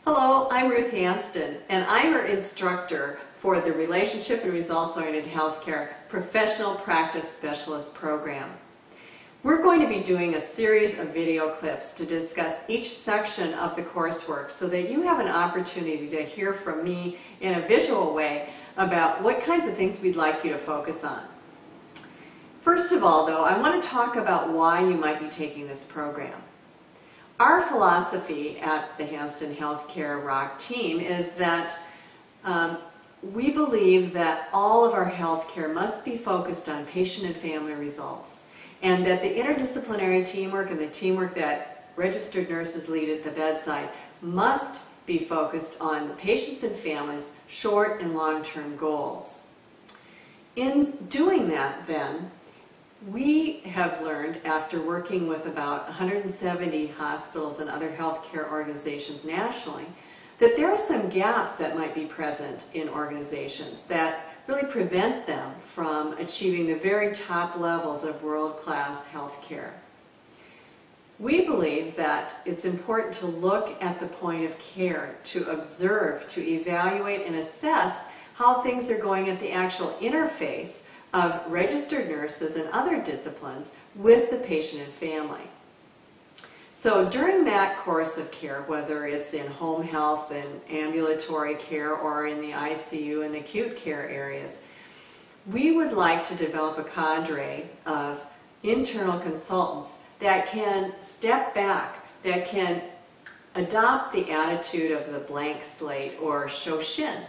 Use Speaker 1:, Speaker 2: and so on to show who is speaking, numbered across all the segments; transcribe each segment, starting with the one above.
Speaker 1: Hello, I'm Ruth Hansten, and I'm your instructor for the Relationship and Results-Oriented Healthcare Professional Practice Specialist Program. We're going to be doing a series of video clips to discuss each section of the coursework so that you have an opportunity to hear from me in a visual way about what kinds of things we'd like you to focus on. First of all, though, I want to talk about why you might be taking this program. Our philosophy at the Hansten Healthcare ROC team is that we believe that all of our healthcare must be focused on patient and family results, and that the interdisciplinary teamwork and the teamwork that registered nurses lead at the bedside must be focused on the patients and families' short and long-term goals. In doing that, then, we have learned, after working with about 170 hospitals and other healthcare organizations nationally, that there are some gaps that might be present in organizations that really prevent them from achieving the very top levels of world-class healthcare. We believe that it's important to look at the point of care, to observe, to evaluate and assess how things are going at the actual interface of registered nurses and other disciplines with the patient and family. So during that course of care, whether it's in home health and ambulatory care or in the ICU and acute care areas, we would like to develop a cadre of internal consultants that can step back, that can adopt the attitude of the blank slate or shoshin,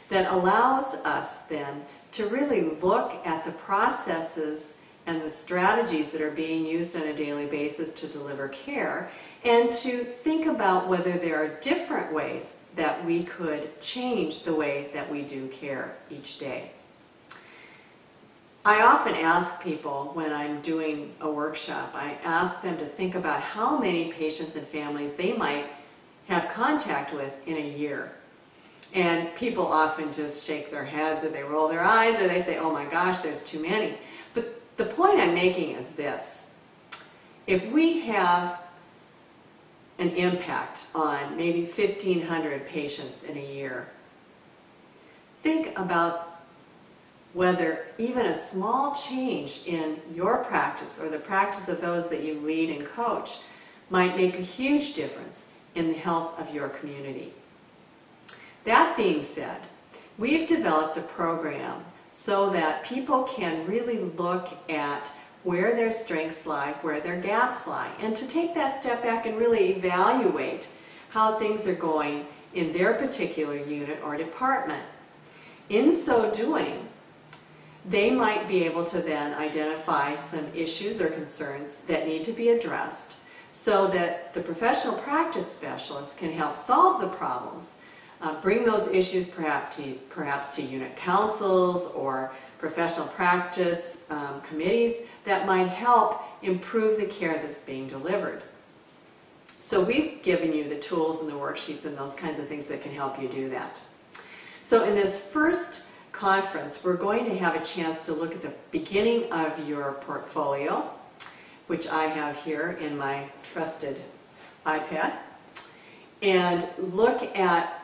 Speaker 1: that allows us then to really look at the processes and the strategies that are being used on a daily basis to deliver care, and to think about whether there are different ways that we could change the way that we do care each day. I often ask people when I'm doing a workshop, I ask them to think about how many patients and families they might have contact with in a year. And people often just shake their heads, or they roll their eyes, or they say, oh my gosh, there's too many. But the point I'm making is this. If we have an impact on maybe 1,500 patients in a year, think about whether even a small change in your practice or the practice of those that you lead and coach might make a huge difference in the health of your community. That being said, we've developed the program so that people can really look at where their strengths lie, where their gaps lie, and to take that step back and really evaluate how things are going in their particular unit or department. In so doing, they might be able to then identify some issues or concerns that need to be addressed so that the professional practice specialist can help solve the problems. Bring those issues perhaps to unit councils or professional practice committees that might help improve the care that's being delivered. So we've given you the tools and the worksheets and those kinds of things that can help you do that. So in this first conference, we're going to have a chance to look at the beginning of your portfolio, which I have here in my trusted iPad, and look at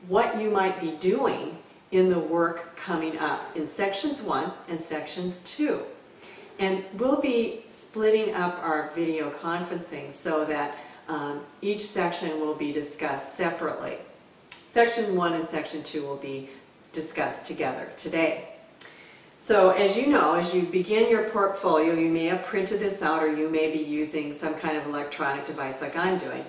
Speaker 1: what you might be doing in the work coming up in sections 1 and sections 2. And we'll be splitting up our video conferencing so that each section will be discussed separately. Section 1 and section 2 will be discussed together today. So as you know, as you begin your portfolio, you may have printed this out or you may be using some kind of electronic device like I'm doing.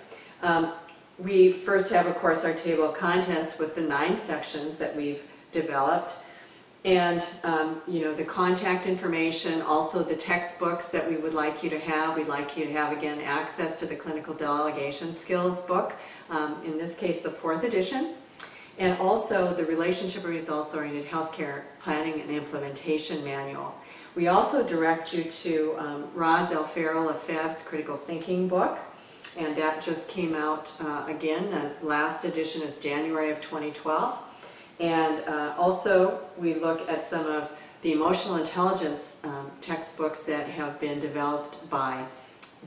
Speaker 1: We first have, of course, our table of contents with the 9 sections that we've developed, and the contact information, also the textbooks that we would like you to have. We'd like you to have, again, access to the Clinical Delegation Skills book, in this case the 4th edition, and also the Relationship and Results-Oriented Healthcare Planning and Implementation Manual. We also direct you to Roz Alfaro-Lefebvre's Critical Thinking book, and that just came out again. The last edition is January of 2012. And also we look at some of the emotional intelligence textbooks that have been developed by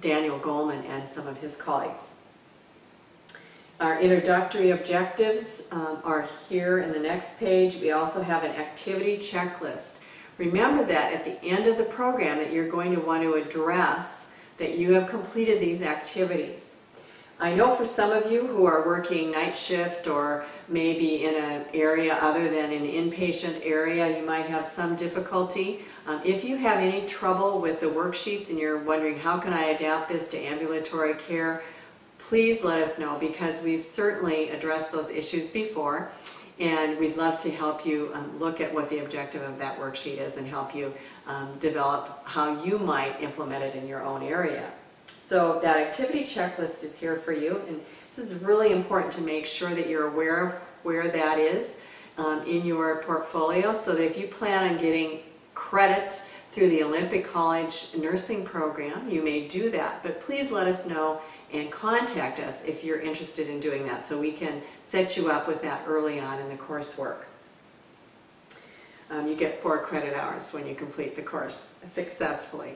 Speaker 1: Daniel Goleman and some of his colleagues. Our introductory objectives are here in the next page. We also have an activity checklist. Remember that at the end of the program that you're going to want to address that you have completed these activities. I know for some of you who are working night shift or maybe in an area other than an inpatient area, you might have some difficulty. If you have any trouble with the worksheets and you're wondering how can I adapt this to ambulatory care, please let us know, because we've certainly addressed those issues before, and we'd love to help you look at what the objective of that worksheet is and help you develop how you might implement it in your own area. So that activity checklist is here for you, and this is really important to make sure that you're aware of where that is in your portfolio, so that if you plan on getting credit through the Olympic College nursing program, you may do that. But please let us know and contact us if you're interested in doing that, so we can set you up with that early on in the coursework. You get 4 credit hours when you complete the course successfully.